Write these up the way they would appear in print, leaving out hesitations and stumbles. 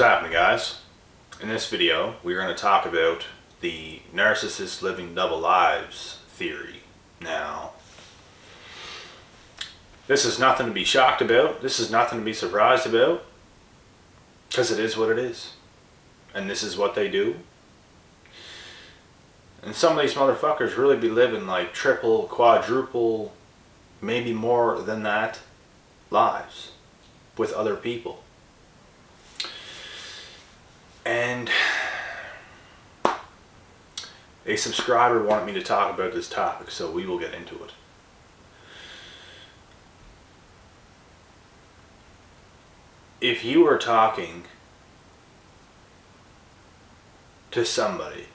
happening, guys? In this video, we're going to talk about the narcissist living double lives theory. Now, this is nothing to be shocked about. This is nothing to be surprised about, because it is what it is. And this is what they do. And some of these motherfuckers really be living like triple, quadruple, maybe more than that lives with other people. And a subscriber wanted me to talk about this topic, so we will get into it. If you are talking to somebody,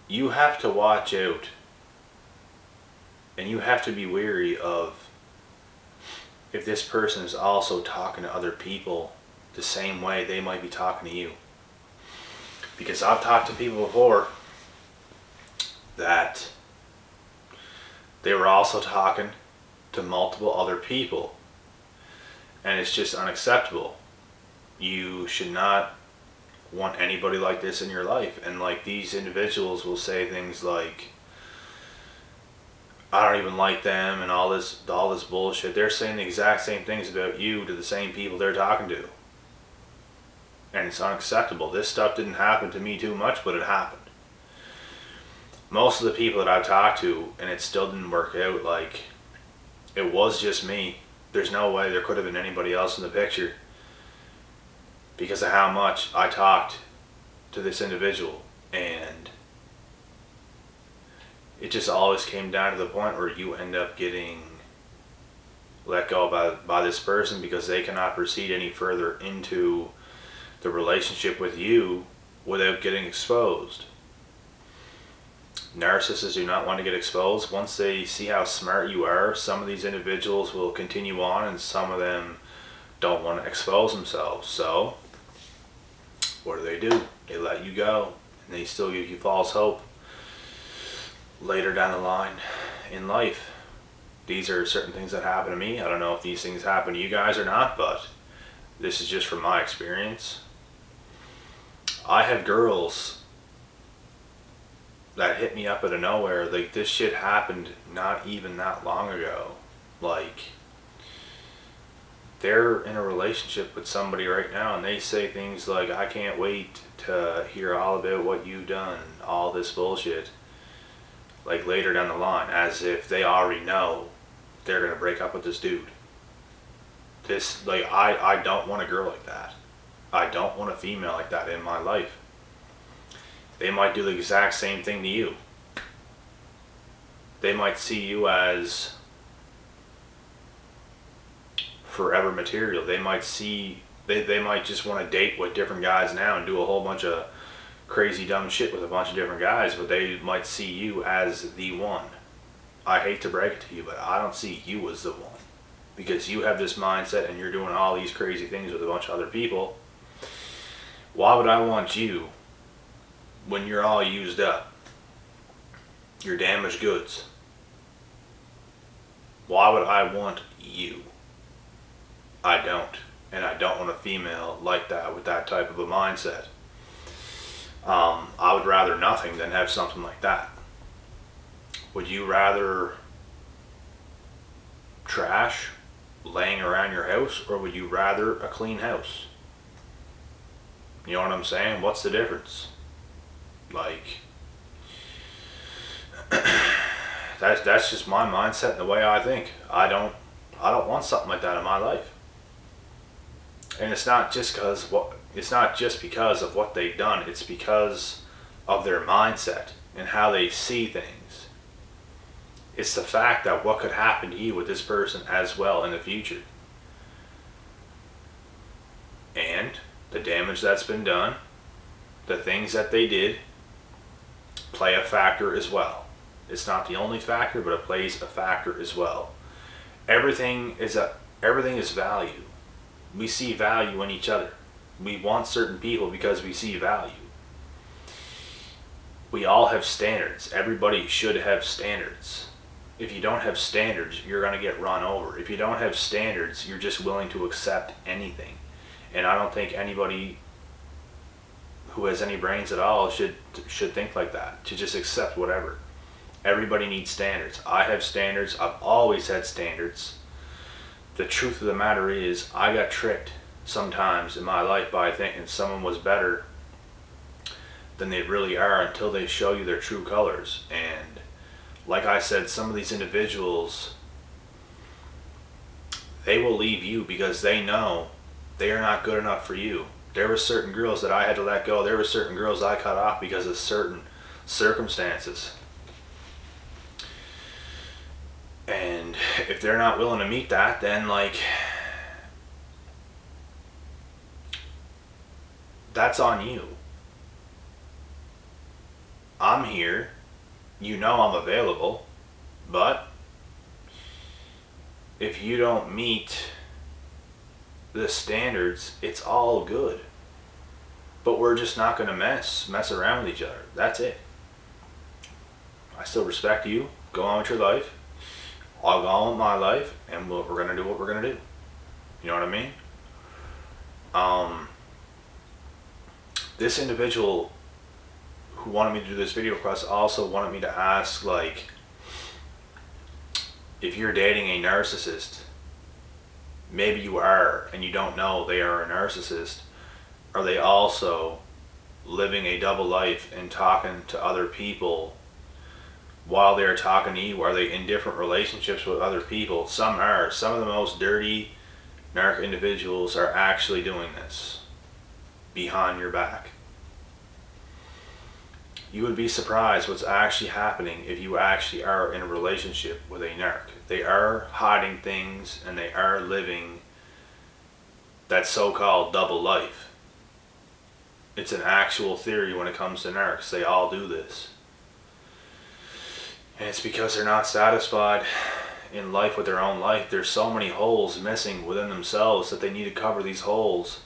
you have to watch out, and you have to be wary of if this person is also talking to other people the same way they might be talking to you. Because I've talked to people before that they were also talking to multiple other people, and it's just unacceptable. You should not want anybody like this in your life. And like, these individuals will say things like, I don't even like them, and all this bullshit. They're saying the exact same things about you to the same people they're talking to. And it's unacceptable. This stuff didn't happen to me too much, but it happened. Most of the people that I've talked to, and it still didn't work out, like, it was just me. There's no way there could have been anybody else in the picture, because of how much I talked to this individual. And it just always came down to the point where you end up getting let go by this person because they cannot proceed any further into the relationship with you without getting exposed. Narcissists do not want to get exposed. Once they see how smart you are, some of these individuals will continue on, and some of them don't want to expose themselves. So what do? They let you go, and they still give you false hope later down the line in life. These are certain things that happen to me. I don't know if these things happen to you guys or not, but this is just from my experience. I have girls that hit me up out of nowhere. Like, this shit happened not even that long ago. Like, they're in a relationship with somebody right now, and they say things like, I can't wait to hear all about what you've done, all this bullshit, like later down the line, as if they already know they're gonna break up with this dude. This, like, I don't want a girl like that. I don't want a female like that in my life. They might do the exact same thing to you. They might see you as forever material. They might see, they might just want to date with different guys now and do a whole bunch of crazy dumb shit with a bunch of different guys, but they might see you as the one. I hate to break it to you, but I don't see you as the one, because you have this mindset and you're doing all these crazy things with a bunch of other people. Why would I want you when you're all used up? You're damaged goods. Why would I want you? I don't. And I don't want a female like that with that type of a mindset. I would rather nothing than have something like that. Would you rather trash laying around your house, or would you rather a clean house? You know what I'm saying? What's the difference? Like, that's just my mindset and the way I think. I don't want something like that in my life. And it's not just because of what they've done. It's because of their mindset and how they see things. It's the fact that what could happen to you with this person as well in the future. And the damage that's been done, the things that they did, play a factor as well. It's not the only factor, but it plays a factor as well. Everything is value. We see value in each other. We want certain people because we see value. We all have standards. Everybody should have standards. If you don't have standards, you're going to get run over. If you don't have standards, you're just willing to accept anything. And I don't think anybody who has any brains at all should think like that, to just accept whatever. Everybody needs standards. I have standards. I've always had standards. The truth of the matter is, I got tricked sometimes in my life by thinking someone was better than they really are until they show you their true colors. And like I said, some of these individuals, they will leave you because they know they are not good enough for you. There were certain girls that I had to let go. There were certain girls I cut off because of certain circumstances. And if they're not willing to meet that, then like, that's on you. I'm here. You know I'm available. But if you don't meet the standards, it's all good. But we're just not going to mess around with each other. That's it. I still respect you. Go on with your life. I'll go on with my life, and we're going to do what we're going to do. You know what I mean? This individual who wanted me to do this video request also wanted me to ask, like, if you're dating a narcissist, maybe you are and you don't know they are a narcissist, are they also living a double life and talking to other people while they're talking to you? Are they in different relationships with other people? Some are. Some of the most dirty narc individuals are actually doing this behind your back. You would be surprised what's actually happening if you actually are in a relationship with a narc. They are hiding things and they are living that so-called double life. It's an actual theory when it comes to narcs. They all do this. And it's because they're not satisfied in life with their own life. There's so many holes missing within themselves that they need to cover these holes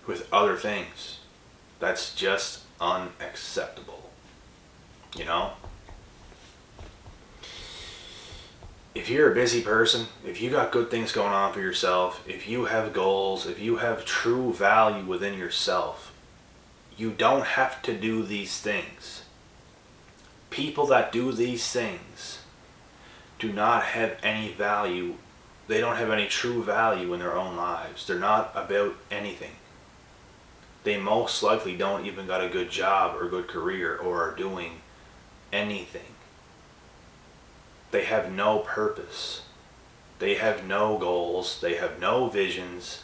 with other things. That's just unacceptable. You know? If you're a busy person, if you got good things going on for yourself, if you have goals, if you have true value within yourself, you don't have to do these things. People that do these things do not have any value. They don't have any true value in their own lives. They're not about anything. They most likely don't even got a good job or good career or are doing anything. They have no purpose. They have no goals. They have no visions.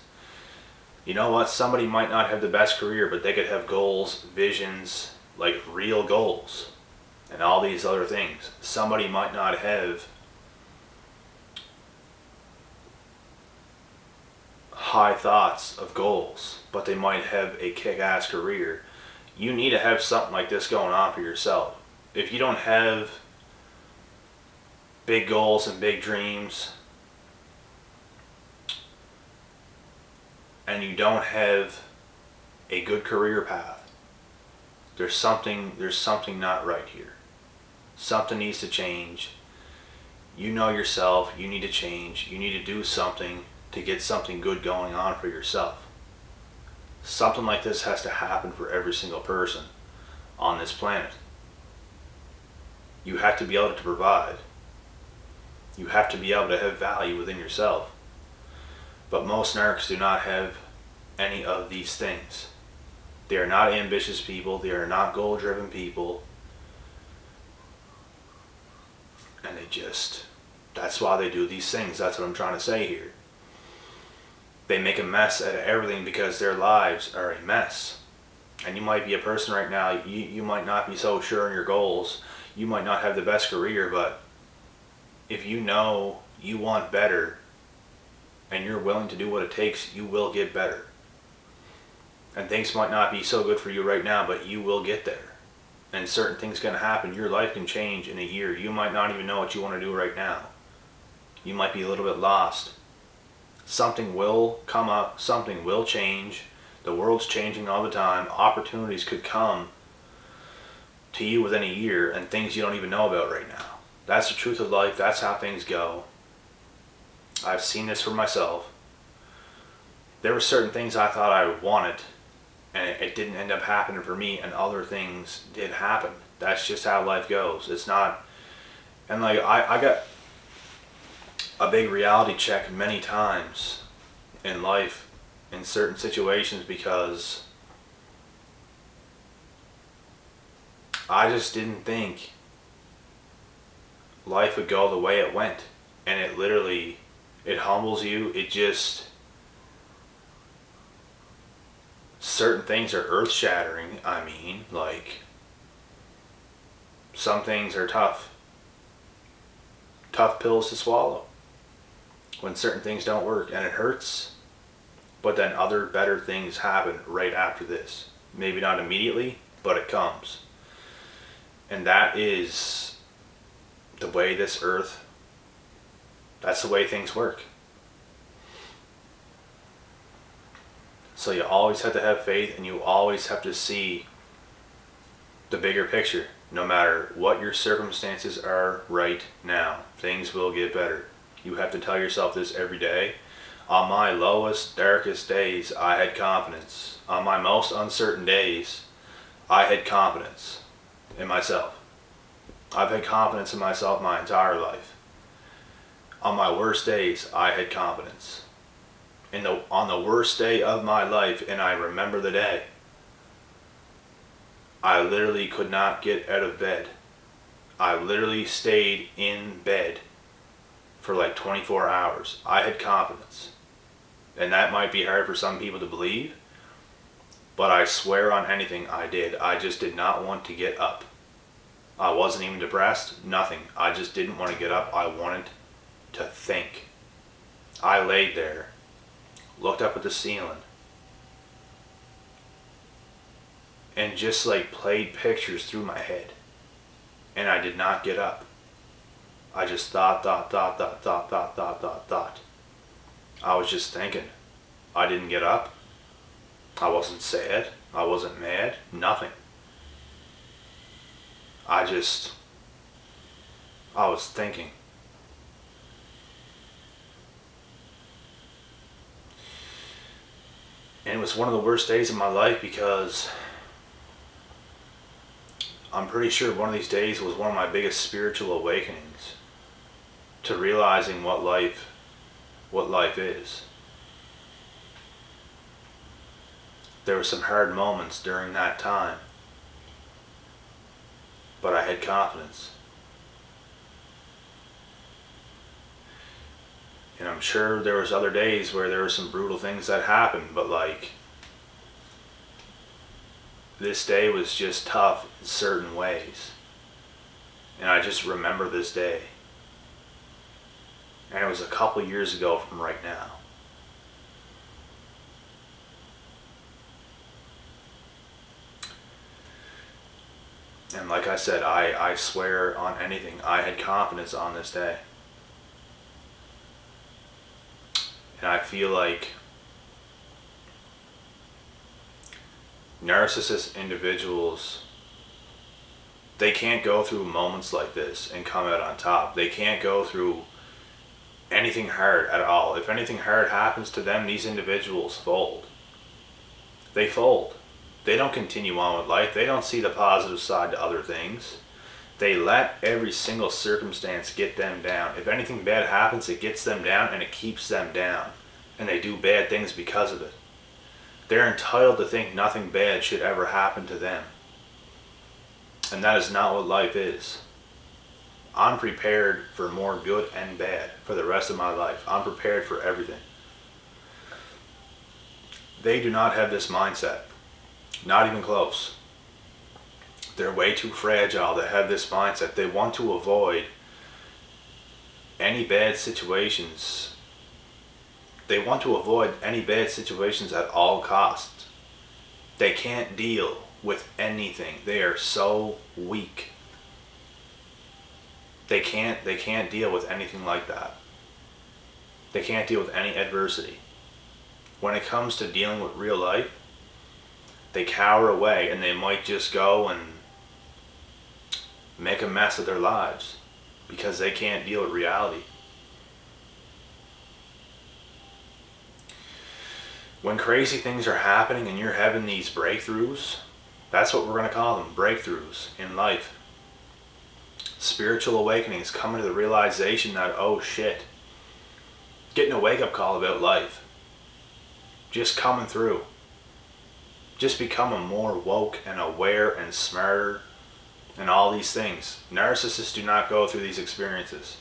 You know what? Somebody might not have the best career, but they could have goals, visions, like real goals, and all these other things. Somebody might not have high thoughts of goals, but they might have a kick-ass career. You need to have something like this going on for yourself. If you don't have big goals and big dreams, and you don't have a good career path, there's something not right here. Something needs to change. You know yourself. You need to change. You need to do something to get something good going on for yourself. Something like this has to happen for every single person on this planet. You have to be able to provide. You have to be able to have value within yourself. But most narcs do not have any of these things. They are not ambitious people. They are not goal-driven people. And that's why they do these things. That's what I'm trying to say here. They make a mess out of everything because their lives are a mess. And you might be a person right now, you might not be so sure in your goals. You might not have the best career, but if you know you want better and you're willing to do what it takes, you will get better. And things might not be so good for you right now, but you will get there. And certain things can happen. Your life can change in a year. You might not even know what you want to do right now. You might be a little bit lost. Something will come up. Something will change. The world's changing all the time. Opportunities could come to you within a year and things you don't even know about right now. That's the truth of life. That's how things go. I've seen this for myself. there were certain things I thought I wanted, and it didn't end up happening for me, and other things did happen. That's just how life goes. It's not, and like I got a big reality check many times in life in certain situations because I just didn't think life would go the way it went. And it literally, it humbles you. It just, certain things are earth shattering. I mean, like, some things are tough pills to swallow when certain things don't work, and it hurts. But then other better things happen right after this. Maybe not immediately, but it comes. And that is the way this earth, that's the way things work. So you always have to have faith, and you always have to see the bigger picture. No matter what your circumstances are right now, things will get better. You have to tell yourself this every day. On my lowest, darkest days, I had confidence. On my most uncertain days, I had confidence in myself. I've had confidence in myself my entire life. On my worst days, I had confidence. On the worst day of my life, and I remember the day, I literally could not get out of bed. I literally stayed in bed for like 24 hours. I had confidence. And that might be hard for some people to believe, but I swear on anything I did. I just did not want to get up. I wasn't even depressed, nothing. I just didn't want to get up. I wanted to think. I laid there, looked up at the ceiling, and just like played pictures through my head. And I did not get up. I just thought. I was just thinking. I didn't get up. I wasn't sad. I wasn't mad. Nothing. I was thinking. And it was one of the worst days of my life because I'm pretty sure one of these days was one of my biggest spiritual awakenings to realizing what life is. There were some hard moments during that time, but I had confidence. And I'm sure there was other days where there were some brutal things that happened, but like, this day was just tough in certain ways. And I just remember this day. And it was a couple years ago from right now. And like I said, I swear on anything, I had confidence on this day. And I feel like narcissist individuals, they can't go through moments like this and come out on top. They can't go through anything hard at all. If anything hard happens to them, these individuals fold. They fold. They don't continue on with life. They don't see the positive side to other things. They let every single circumstance get them down. If anything bad happens, it gets them down and it keeps them down. And they do bad things because of it. They're entitled to think nothing bad should ever happen to them. And that is not what life is. I'm prepared for more good and bad for the rest of my life. I'm prepared for everything. They do not have this mindset. Not even close. They're way too fragile to have this mindset. They want to avoid any bad situations. They want to avoid any bad situations at all costs. They can't deal with anything. They are so weak. They can't deal with anything like that. They can't deal with any adversity. When it comes to dealing with real life, they cower away and they might just go and make a mess of their lives because they can't deal with reality. When crazy things are happening and you're having these breakthroughs, that's what we're going to call them, breakthroughs in life. Spiritual awakenings, coming to the realization that, oh shit, getting a wake-up call about life. Just coming through. Just becoming more woke and aware and smarter and all these things. Narcissists do not go through these experiences.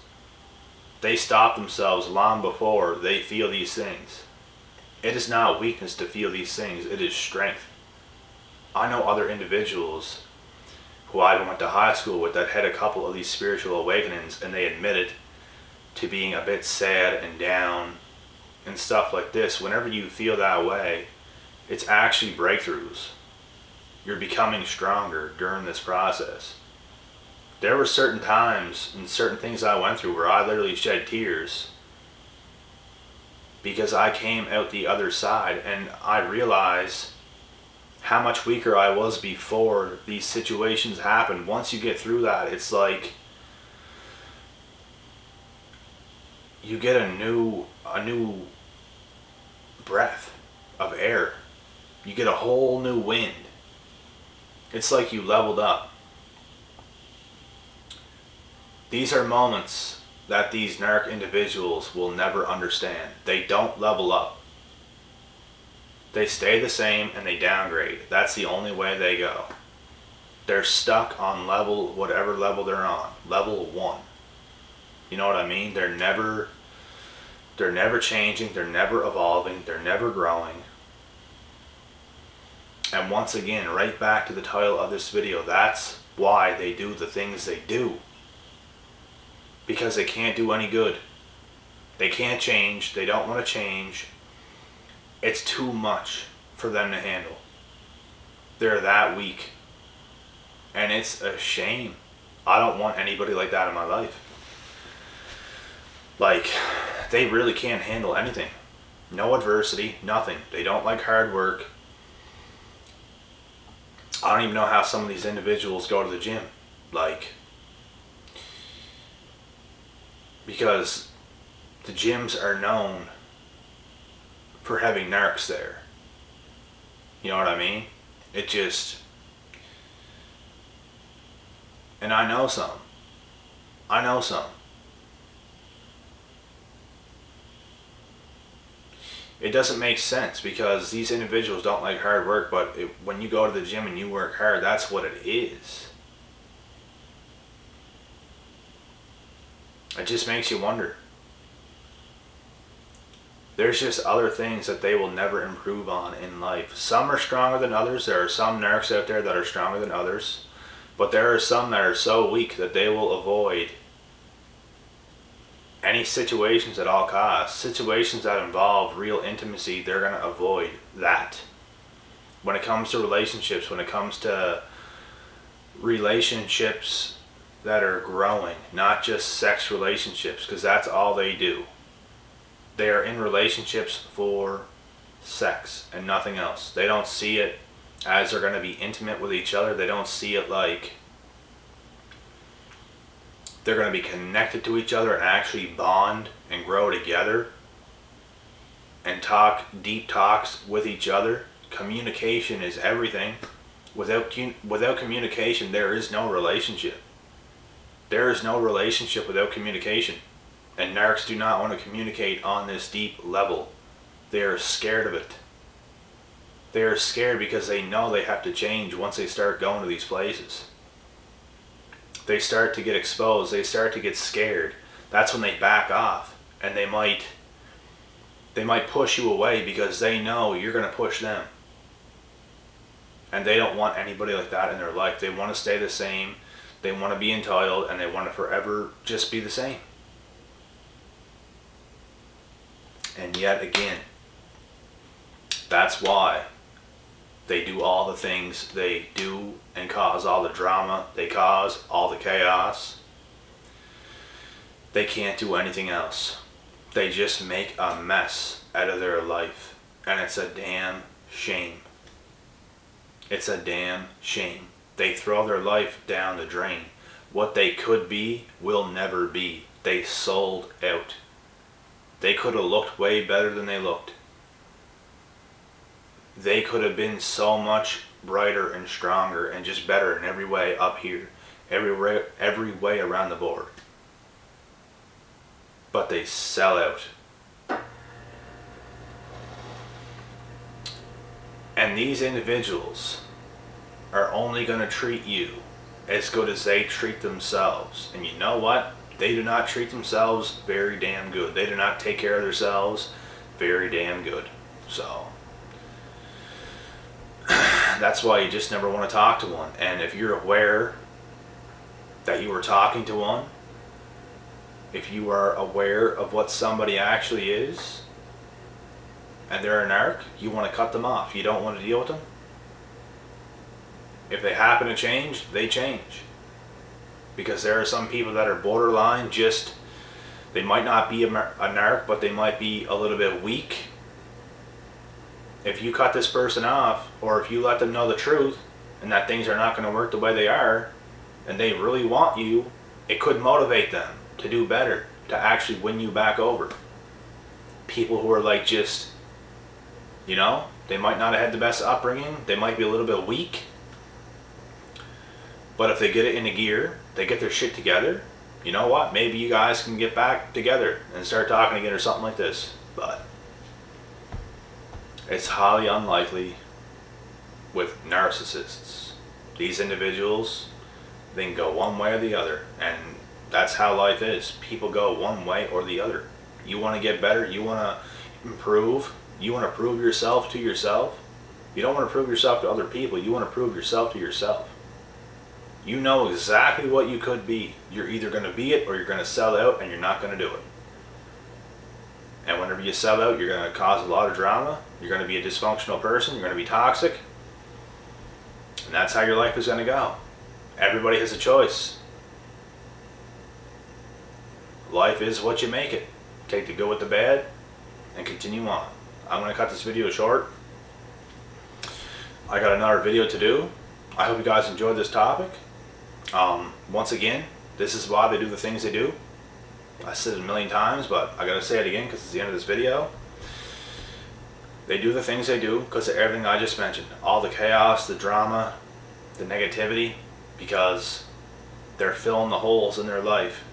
They stop themselves long before they feel these things. It is not weakness to feel these things, it is strength. I know other individuals who I went to high school with that had a couple of these spiritual awakenings, and they admitted to being a bit sad and down and stuff like this. Whenever you feel that way, it's actually breakthroughs. You're becoming stronger during this process. There were certain times and certain things I went through where I literally shed tears because I came out the other side, and I realized how much weaker I was before these situations happened. Once you get through that, it's like you get a new breath of air. You get a whole new wind. It's like you leveled up. These are moments that these narc individuals will never understand. They don't level up. They stay the same and they downgrade. That's the only way they go. They're stuck on level, whatever level they're on. Level 1. You know what I mean? They're never changing, they're never evolving, they're never growing. And once again, right back to the title of this video, that's why they do the things they do. Because they can't do any good. They can't change, they don't want to change. It's too much for them to handle. They're that weak. And it's a shame. I don't want anybody like that in my life. Like, they really can't handle anything. No adversity, nothing. They don't like hard work. I don't even know how some of these individuals go to the gym. Like, because the gyms are known for having narcs there. You know what I mean? It just... And I know some. It doesn't make sense because these individuals don't like hard work, but when you go to the gym and you work hard, that's what it is. It just makes you wonder. There's just other things that they will never improve on in life. Some are stronger than others. There are some narcs out there that are stronger than others. But there are some that are so weak that they will avoid any situations at all costs. Situations that involve real intimacy, they're going to avoid that. When it comes to relationships, when it comes to relationships that are growing, not just sex relationships, because that's all they do. They are in relationships for sex and nothing else. They don't see it as they're going to be intimate with each other. They don't see it like they're going to be connected to each other and actually bond and grow together and talk deep talks with each other. Communication is everything. Without communication, there is no relationship. There is no relationship without communication. And narcs do not want to communicate on this deep level. They are scared of it. They are scared because they know they have to change once they start going to these places. They start to get exposed. They start to get scared. That's when they back off. And they might push you away because they know you're going to push them. And they don't want anybody like that in their life. They want to stay the same. They want to be entitled, and they want to forever just be the same. And yet again, that's why they do all the things they do and cause all the drama they cause, all the chaos. They can't do anything else. They just make a mess out of their life. And it's a damn shame. It's a damn shame. They throw their life down the drain. What they could be will never be. They sold out. They could have looked way better than they looked. they could have been so much brighter and stronger and just better in every way up here, every way around the board. But they sell out. And these individuals are only going to treat you as good as they treat themselves. And you know what? They do not treat themselves very damn good. They do not take care of themselves very damn good. So that's why you just never want to talk to one. And if you're aware that you were talking to one, if you are aware of what somebody actually is, and they're a narc, you want to cut them off. You don't want to deal with them. If they happen to change, they change. Because there are some people that are borderline, just, they might not be a narc, but they might be a little bit weak. If you cut this person off, or if you let them know the truth, and that things are not going to work the way they are, and they really want you, it could motivate them to do better, to actually win you back over. People who are like just, you know, they might not have had the best upbringing, they might be a little bit weak, but if they get it into gear, they get their shit together, you know what, maybe you guys can get back together and start talking again or something like this. But it's highly unlikely with narcissists. These individuals, they can go one way or the other, and that's how life is. People go one way or the other. You want to get better, you want to improve, you want to prove yourself to yourself. You don't want to prove yourself to other people, you want to prove yourself to yourself. You know exactly what you could be. You're either going to be it or you're going to sell out, and you're not going to do it. And whenever you sell out, you're going to cause a lot of drama. You're going to be a dysfunctional person. You're going to be toxic. And that's how your life is going to go. Everybody has a choice. Life is what you make it. Take the good with the bad and continue on. I'm going to cut this video short. I got another video to do. I hope you guys enjoyed this topic. Once again, this is why they do the things they do. I said it a million times, but I gotta say it again because it's the end of this video. They do the things they do because of everything I just mentioned. All the chaos, the drama, the negativity, because they're filling the holes in their life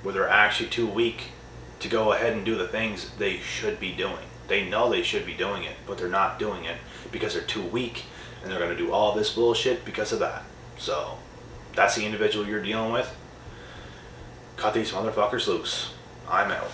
where they're actually too weak to go ahead and do the things they should be doing. They know they should be doing it, but they're not doing it because they're too weak, and they're going to do all this bullshit because of that. So that's the individual you're dealing with. Cut these motherfuckers loose. I'm out.